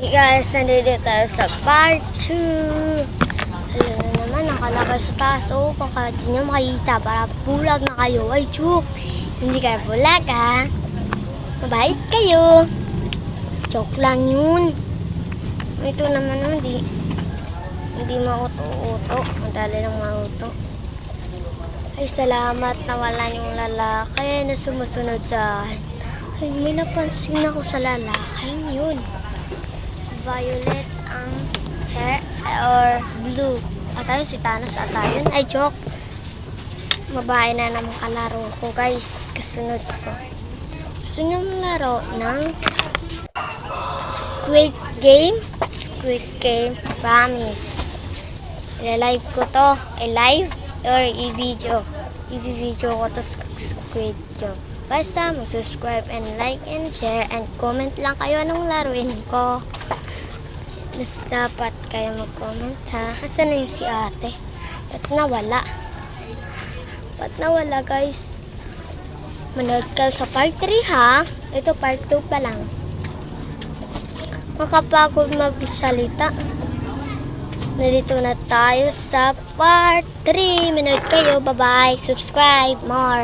Hey guys, nandito tayo sa part 2. Ayun na naman, nakalagay sa taas. O, baka di nyo makita para bulag na kayo. Ay, chuk! Hindi kayo bulag, ha? Mabait kayo. Joke lang yun. Ito naman, hindi mauto-uto. Madali lang mauto. Ay, salamat na wala yung lalaki na sumusunod sa akin. Ay, may napansin ako sa lalaki yun. Violet ang hair or blue. At ayun, si Thanos at ayun. Ay, joke. Babae na naman kalaro ko, guys. Kasunod ko. Gusto nyo laro ng Squid Game? Squid Game Promise. I-live ko to. I-live or i-video. I-video ko to sa Squid Game. Basta mag-subscribe and like and share and comment lang kayo anong laruin ko. Mas dapat kayo mag-comment, ha? Asan na yung si ate? Ba't nawala? Ba't nawala, guys? Manood kayo sa part 3, ha? Ito part 2 pa lang. Makapagod magsalita. Nandito na tayo sa part 3. Manood kayo. Bye-bye. Subscribe more.